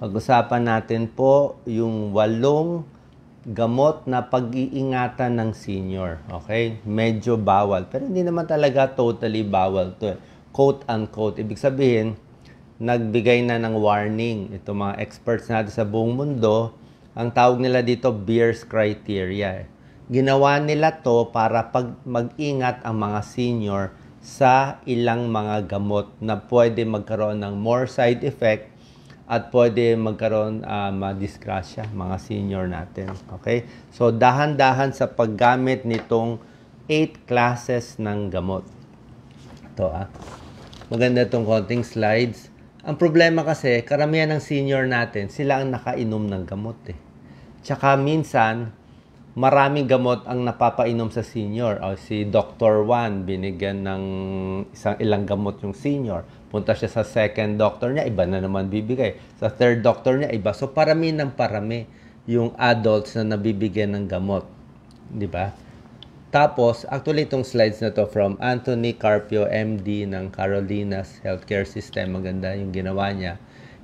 Pag-usapan natin po yung 8 gamot na pag-iingatan ng senior. Okay? Medyo bawal. Pero hindi naman talaga totally bawal to. Quote unquote. Ibig sabihin, nagbigay na ng warning. Ito mga experts natin sa buong mundo, ang tawag nila dito Beers criteria. Ginawa nila to para mag-ingat ang mga senior sa ilang mga gamot na pwede magkaroon ng more side effect at pwede magkaroon madisgrasya mga senior natin. Okay? So, dahan-dahan sa paggamit nitong 8 classes ng gamot. Ito maganda itong konting slides. Ang problema kasi, karamihan ng senior natin, sila ang nakainom ng gamot Tsaka minsan, maraming gamot ang napapainom sa senior. O, si Dr. Juan, binigyan ng ilang gamot yung senior. Punta siya sa second doctor niya, iba na naman bibigay. Sa third doctor niya, iba. So, parami ng parami yung adults na nabibigyan ng gamot. Di ba? Tapos, actually, itong slides na to from Anthony Carpio, MD ng Carolinas Healthcare System. Maganda yung ginawa niya.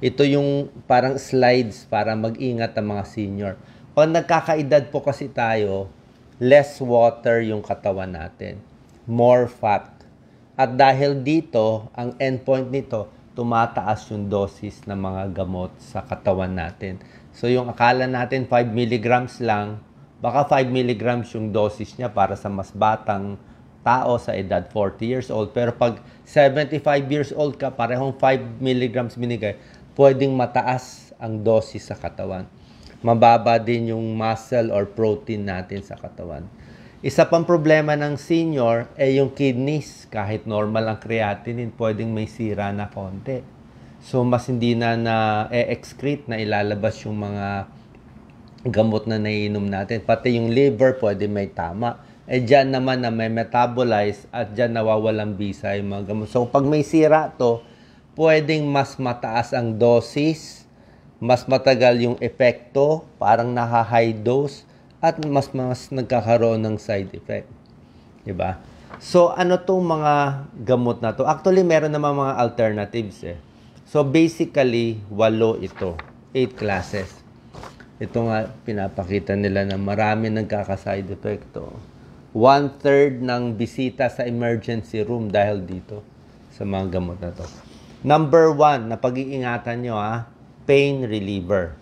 Ito yung parang slides para mag-ingat ang mga senior. Pag nagkakaedad po kasi tayo, less water yung katawan natin. More fat. At dahil dito, ang endpoint nito, tumataas yung dosis ng mga gamot sa katawan natin. So yung akala natin 5 milligrams lang, baka 5 milligrams yung dosis niya para sa mas batang tao sa edad 40 years old. Pero pag 75 years old ka, parehong 5 milligrams binigay, pwedeng mataas ang dosis sa katawan. Mababa din yung muscle or protein natin sa katawan. Isa pang problema ng senior ay yung kidneys. Kahit normal ang creatinine, pwedeng may sira na konti. So, mas hindi na na-excrete na ilalabas yung mga gamot na naiinom natin. Pati yung liver, pwede may tama. Dyan naman na may metabolize at dyan nawawalang bisa yung mga gamot. So, pag may sira to, pwedeng mas mataas ang dosis, mas matagal yung epekto, parang naka-high dose, at mas nagkakaroon ng side effect. Diba? So, ano tong mga gamot na to? Actually, meron naman mga alternatives So, basically, 8 ito. 8 classes. Ito nga, pinapakita nila na marami nagkaka-side effect to. 1/3 ng bisita sa emergency room dahil dito sa mga gamot na to. Number 1 na pag-iingatan nyo pain reliever.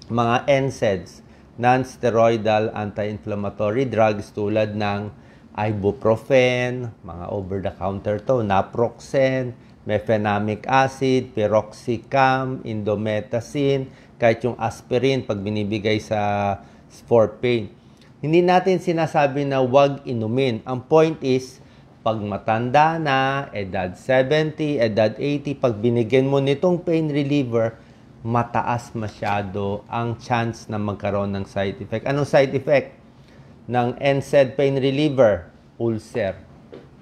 Mga NSAIDs, non-steroidal anti-inflammatory drugs tulad ng ibuprofen, mga over-the-counter to, naproxen, mefenamic acid, piroxicam, indomethacin, kahit yung aspirin pag binibigay for pain. Hindi natin sinasabi na wag inumin. Ang point is, pag matanda na, edad 70, edad 80, pag binigyan mo nitong pain reliever, mataas masyado ang chance na magkaroon ng side effect. Anong side effect ng NSAID pain reliever? Ulcer.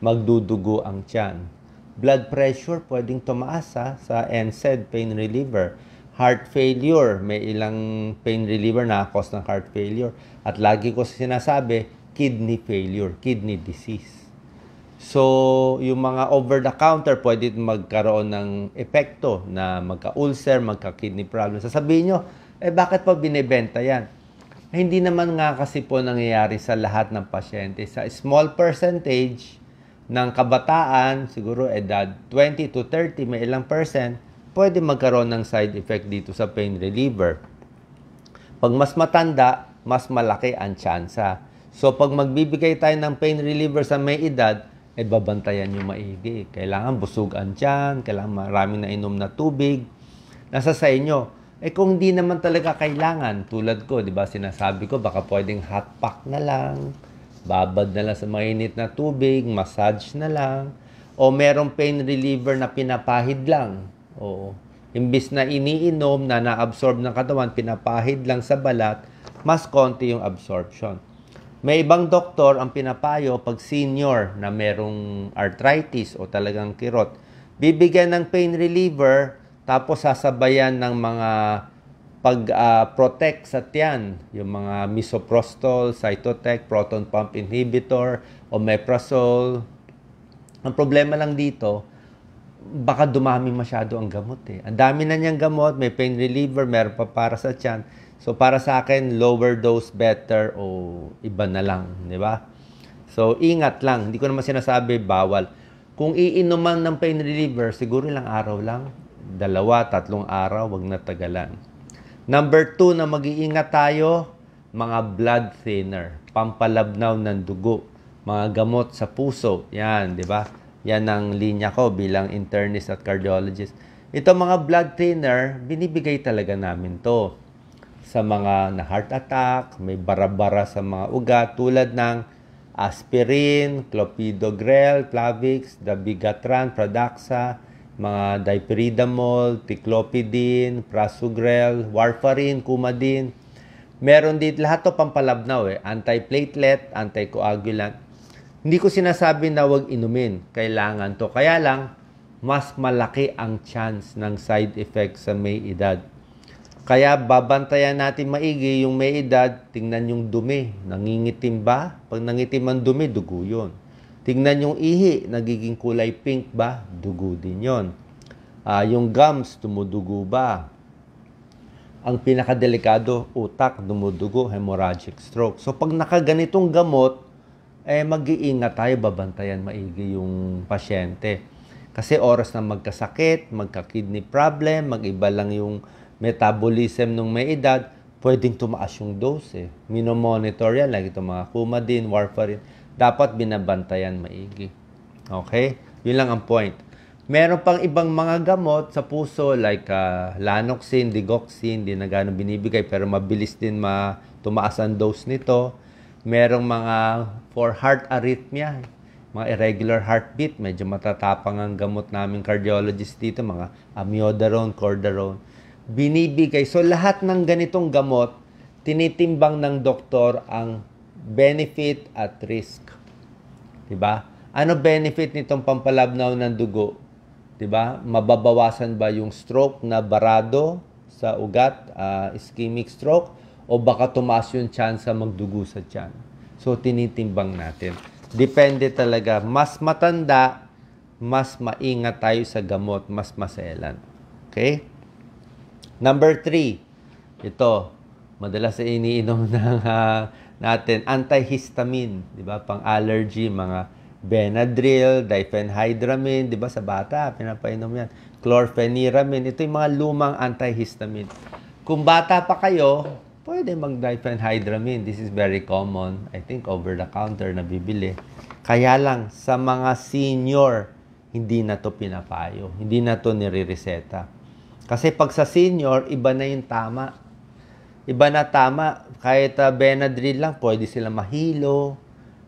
Magdudugo ang tiyan. Blood pressure pwedeng tumaas sa NSAID pain reliever. Heart failure. May ilang pain reliever na cause ng heart failure. At lagi ko sinasabi, kidney failure, kidney disease. So, yung mga over-the-counter, pwede magkaroon ng epekto na magka-ulcer, magka-kidney problem. Sasabihin nyo, bakit pa binibenta yan? Hindi naman nga kasi po nangyayari sa lahat ng pasyente. Sa small percentage ng kabataan, siguro edad 20 to 30, may ilang percent, pwede magkaroon ng side effect dito sa pain reliever. Pag mas matanda, mas malaki ang tsansa. So, pag magbibigay tayo ng pain reliever sa may edad, babantayan nyo maigi. Kailangan busugan tiyan, kailangan maraming nainom na tubig. Nasa sa inyo. Kung di naman talaga kailangan, tulad ko, di ba, sinasabi ko, baka pwedeng hot pack na lang, babad na lang sa mainit na tubig, massage na lang, o merong pain reliever na pinapahid lang. Oo. Imbis na iniinom na na-absorb ng katawan, pinapahid lang sa balat, mas konti yung absorption. May ibang doktor ang pinapayo pag senior na merong arthritis o talagang kirot, bibigyan ng pain reliever tapos sasabayan ng mga pag-protect sa tiyan, yung mga misoprostol, cytotec, proton pump inhibitor, omeprazole. Ang problema lang dito, baka dumami masyado ang gamot eh. Ang dami na niyang gamot, may pain reliever, meron pa para sa tiyan. So para sa akin, lower dose better o iba na lang, di ba? So ingat lang, hindi ko naman sinasabi bawal. Kung iinuman ng pain reliever, siguro ilang araw lang, 2, 3 araw, wag na tagalan. Number 2 na mag-iingat tayo, mga blood thinner, pampalabnaw ng dugo, mga gamot sa puso, yan, di ba? Yan ang linya ko bilang internist at cardiologist. Ito mga blood thinner, binibigay talaga namin to sa mga na heart attack, may bara-bara sa mga ugat tulad ng aspirin, clopidogrel, Plavix, dabigatran, Pradaxa, mga dipyridamol, ticlopidine, prasugrel, warfarin, Coumadin. Meron din lahat to pampalabnaw eh, antiplatelet, anticoagulant. Hindi ko sinasabi na wag inumin, kailangan to. Kaya lang, mas malaki ang chance ng side effects sa may edad. Kaya babantayan natin maigi yung may edad, tingnan yung dumi. Nangingitim ba? Pag nangitim ang dumi, dugo yun. Tingnan yung ihi, nagiging kulay pink ba? Dugo din yun. Yung gums, tumudugo ba? Ang pinakadelikado, utak, dumudugo, hemorrhagic stroke. So pag nakaganitong gamot, mag-iingat tayo, babantayan maigi yung pasyente. Kasi oras na magkasakit, magka-kidney problem, mag-iba lang yung metabolism ng may edad, pwedeng tumaas yung dose. Minomonitor yan, like itong mga Coumadin, warfarin. Dapat binabantayan maigi. Okay? Yun lang ang point. Meron pang ibang mga gamot sa puso like lanoxin, digoxin, di na gano'ng binibigay pero mabilis din tumaas ang dose nito. Merong mga for heart arrhythmia, mga irregular heartbeat, medyo matatapang ang gamot namin cardiologist dito, mga amiodarone, cordarone. Binibigay. So lahat ng ganitong gamot, tinitimbang ng doktor ang benefit at risk. Diba? Ano benefit nitong pampalabnaw ng dugo? Diba? Mababawasan ba yung stroke na barado sa ugat, ischemic stroke? O baka tumaas yung chance magdugo sa tiyan. So, tinitimbang natin. Depende talaga. Mas matanda, mas maingat tayo sa gamot, mas maselan. Okay? Number 3. Ito, madalas iniinom ng natin, antihistamine. Diba? Pang-allergy, mga Benadryl, diphenhydramine. Diba? Sa bata, pinapainom yan. Chlorpheniramine. Ito yung mga lumang antihistamine. Kung bata pa kayo, pwede mag-diphenhydramine. This is very common. I think over-the-counter na bibili. Kaya lang, sa mga senior, hindi na to pinapayo. Hindi na to nire-reseta. Kasi pag sa senior, iba na yung tama. Iba na tama. Kahit Benadryl lang, pwede sila mahilo,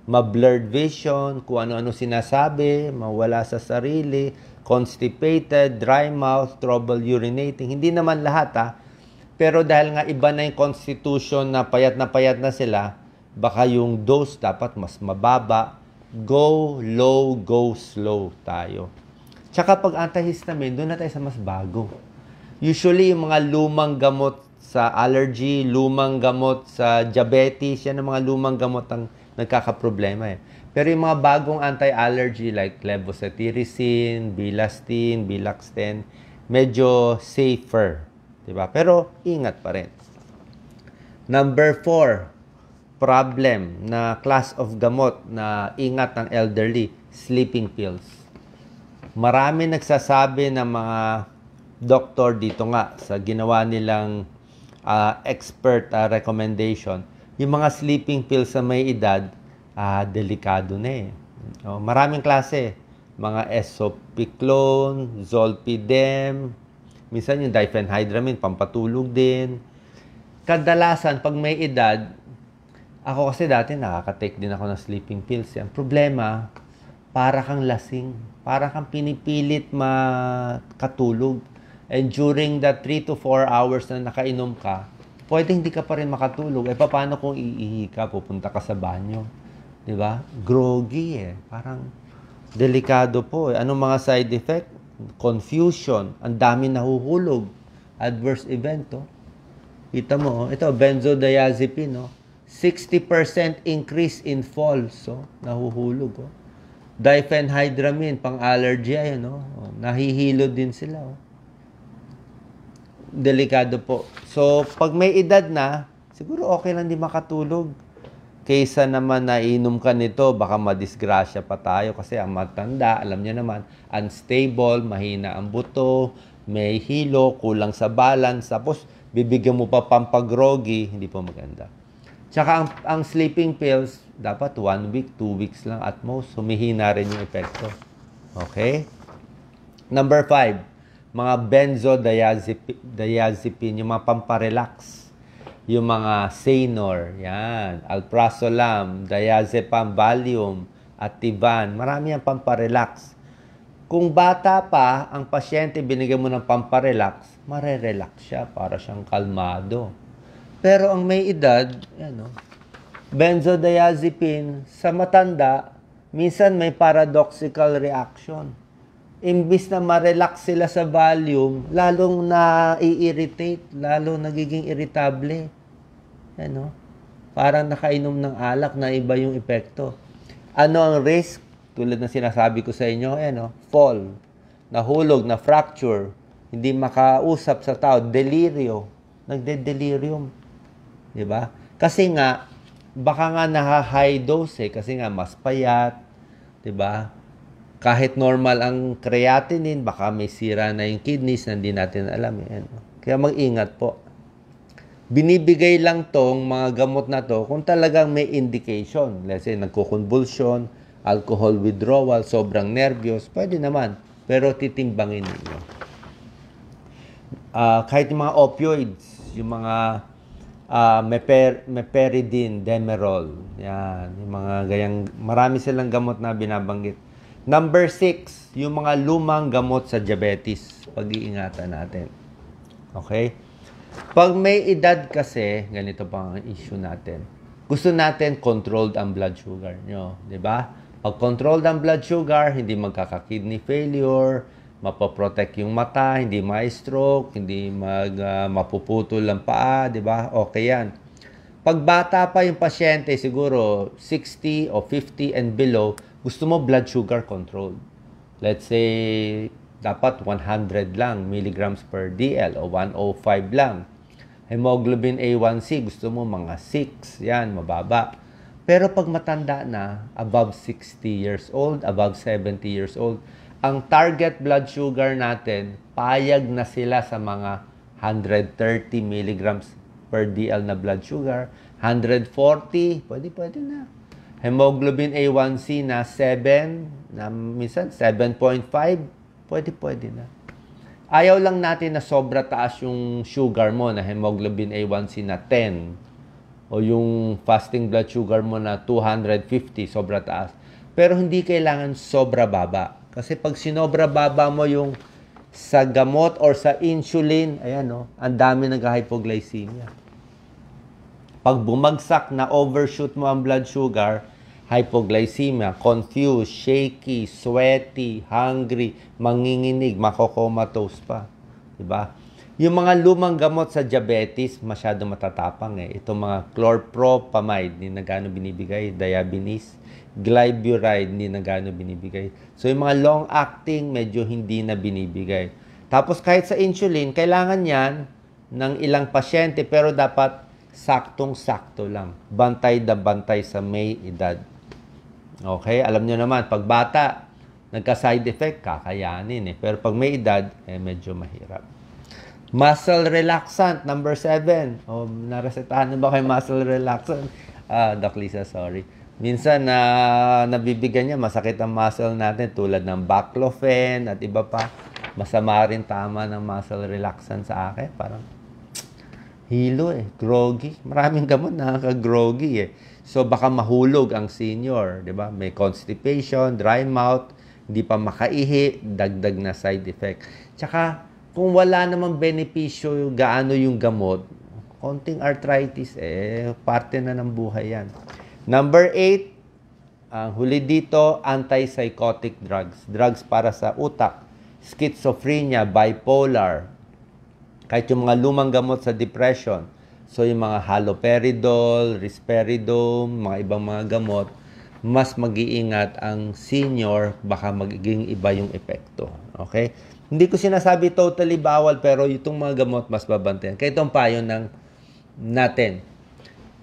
ma-blurred vision, kung ano-ano sinasabi, mawala sa sarili, constipated, dry mouth, trouble urinating. Hindi naman lahat Pero dahil nga iba na yung constitution na payat na sila, baka yung dose dapat mas mababa. Go low, go slow tayo. Tsaka pag antihistamine, doon na tayo sa mas bago. Usually, yung mga lumang gamot sa allergy, lumang gamot sa diabetes, yan ang mga lumang gamot ang nagkakaproblema Pero yung mga bagong anti-allergy like levocetirizine, bilastine, bilaxten, medyo safer. Diba? Pero ingat pa rin. Number 4, problem na class of gamot na ingat ng elderly, sleeping pills. Marami nagsasabi ng mga doktor dito nga sa ginawa nilang expert recommendation, yung mga sleeping pills sa may edad, delikado na maraming klase. Mga esopiclone, zolpidem, minsan yung diphenhydramine, pampatulog din. Kadalasan, pag may edad, ako kasi dati nakaka-take din ako ng sleeping pills. Ang problema, para kang lasing. Para kang pinipilit makatulog. And during that 3 to 4 hours na nakainom ka, pwede hindi ka pa rin makatulog. Paano kung iihi ka, pupunta ka sa banyo? Diba? Groggy Parang delikado po Anong mga side effect? Confusion, ang dami nahuhulog, adverse event Kita mo, ito benzodiazepine 60% increase in falls nahuhulog Diphenhydramine, pang-allergy, ayan, no? Nahihilo din sila, oh. Delikado po. So, pag may edad na, siguro okay lang di makatulog. Kaysa naman na inom ka nito, baka madisgrasya pa tayo kasi ang matanda, alam niyo naman, unstable, mahina ang buto, may hilo, kulang sa balance, tapos bibigyan mo pa pampagrogi, hindi po maganda. Tsaka ang sleeping pills, dapat 1 week, 2 weeks lang at most. Humihina rin yung epekto. Okay? Number 5, mga benzodiazepine, yung mga pamparelax. Yung mga Sanor, yan, alprazolam, diazepam, Valium, Ativan. Marami yung pamparelax. Kung bata pa, ang pasyente binigyan mo ng pamparelax, marerelax siya para siyang kalmado. Pero ang may edad, yan, no? Benzodiazepine, sa matanda, minsan may paradoxical reaction. Imbis na ma-relax sila sa Valium, lalong na-irritate, lalong nagiging irritable. Yan, no? Parang nakainom ng alak na iba yung epekto. Ano ang risk? Tulad ng sinasabi ko sa inyo, yan, no? Fall, nahulog, na fracture, hindi makausap sa tao, delirio, nagde-delirium. Diba? Kasi nga, baka nga naha-high dose kasi nga mas payat, diba? Kahit normal ang creatinine, baka may sira na yung kidneys na hindi natin alam. Yan. Kaya mag-ingat po. Binibigay lang tong mga gamot na to kung talagang may indication. Let's say, nagkukonvulsion, alcohol withdrawal, sobrang nervyos, pwede naman. Pero titimbangin ninyo. Kahit yung mga opioids, yung mga meperidine, demerol, yan, yung mga gayang, marami silang gamot na binabanggit. Number 6, yung mga lumang gamot sa diabetes, pag-iingatan natin. Okay? Pag may edad kasi, ganito pa ang issue natin. Gusto natin controlled ang blood sugar nyo, di ba? Pag controlled ang blood sugar, hindi magkaka-kidney failure, mapoprotect yung mata, hindi ma-stroke, hindi mapuputol ang paa, di ba? Okay yan. Pag bata pa yung pasyente, siguro 60 o 50 and below, gusto mo blood sugar control. Let's say, dapat 100 lang milligrams per DL o 105 lang. Hemoglobin A1C, gusto mo mga 6, yan, mababa. Pero pag matanda na, above 60 years old, above 70 years old, ang target blood sugar natin, payag na sila sa mga 130 milligrams per DL na blood sugar, 140, pwede na. Hemoglobin A1C na 7, na minsan 7.5, pwede na. Ayaw lang natin na sobra taas yung sugar mo na hemoglobin A1C na 10 o yung fasting blood sugar mo na 250, sobra taas. Pero hindi kailangan sobra baba. Kasi pag sinobra baba mo yung sa gamot or sa insulin, ayan, no, ang dami nag-hypoglycemia. Pag bumagsak na overshoot mo ang blood sugar, hypoglycemia, confused, shaky, sweaty, hungry, manginginig, makocomatose pa. Diba? Yung mga lumang gamot sa diabetes, masyado matatapang eh. Itong mga chlorpropamide, hindi na gano'ng binibigay, diabetes, glyburide, hindi na gano'ng binibigay. So, yung mga long-acting, medyo hindi na binibigay. Tapos, kahit sa insulin, kailangan yan ng ilang pasyente, pero dapat saktong-sakto lang. Bantay na bantay sa may edad. Okay? Alam nyo naman, pag bata, nagka-side effect, kakayanin eh. Pero pag may edad, medyo mahirap. Muscle relaxant, number 7. Naresetahan na ba kayo muscle relaxant? Doc Lisa, sorry. Minsan nabibigyan niya, masakit ang muscle natin tulad ng baclofen at iba pa. Masama rin tama ng muscle relaxant sa akin. Parang hilo eh, groggy. Maraming gamot nakaka-groggy eh. So baka mahulog ang senior, di ba? May constipation, dry mouth, hindi pa makaihi, dagdag na side effect. Tsaka kung wala namang benepisyo gaano yung gamot, konting arthritis parte na ng buhay yan. Number 8, ang huli dito, antipsychotic drugs. Drugs para sa utak, schizophrenia, bipolar, kahit yung mga lumang gamot sa depression. So, yung mga haloperidol, risperidone, mga ibang mga gamot, mas mag-iingat ang senior, baka magiging iba yung epekto. Okay? Hindi ko sinasabi totally bawal, pero itong mga gamot mas babantayan. Kaya itong payo natin.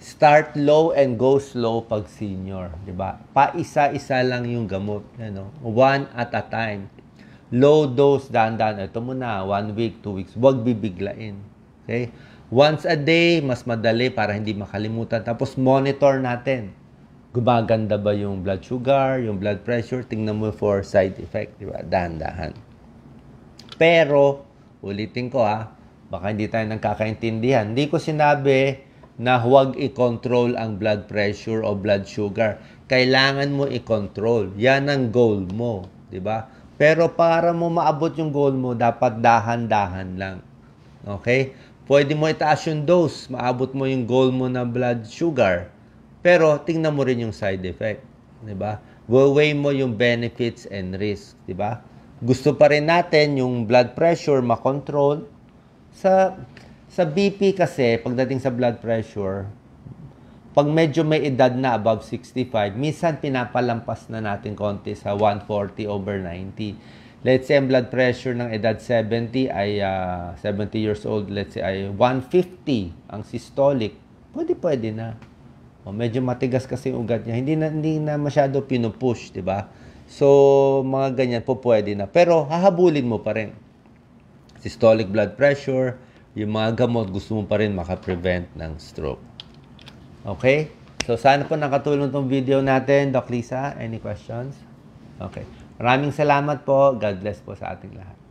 Start low and go slow pag senior, di ba? Paisa-isa lang yung gamot, one at a time. Low dose, dahan-dahan. Ito muna, 1 week, 2 weeks. Huwag bibiglain. Okay? Once a day, mas madali para hindi makalimutan. Tapos monitor natin. Gumaganda ba yung blood sugar, yung blood pressure? Tingnan mo for side effect, di ba? Dahan-dahan. Pero, ulitin ko baka hindi tayo nagkakaintindihan. Hindi ko sinabi na huwag i-control ang blood pressure o blood sugar. Kailangan mo i-control. Yan ang goal mo, di ba? Pero para mo maabot yung goal mo, dapat dahan-dahan lang. Okay? Pwede mo itaas yung dose, maabot mo yung goal mo na blood sugar. Pero tingnan mo rin yung side effect, di ba? Weigh mo yung benefits and risks, di ba? Gusto pa rin natin yung blood pressure makontrol. Sa BP kasi, pagdating sa blood pressure, pag medyo may edad na above 65, minsan pinapalampas na natin konti sa 140/90. Let's say ang blood pressure ng edad 70 ay 70 years old, let's say ay 150 ang systolic. Pwede na. Medyo matigas kasi yung ugat niya. Hindi na masyado pinupush, di ba? So, mga ganyan po pwede na. Pero hahabulin mo pa rin. Systolic blood pressure, yung mga gamot, gusto mo pa rin makaprevent ng stroke. Okay? So, sana po nakatulong tong video natin. Doc Lisa, any questions? Okay. Maraming salamat po. God bless po sa ating lahat.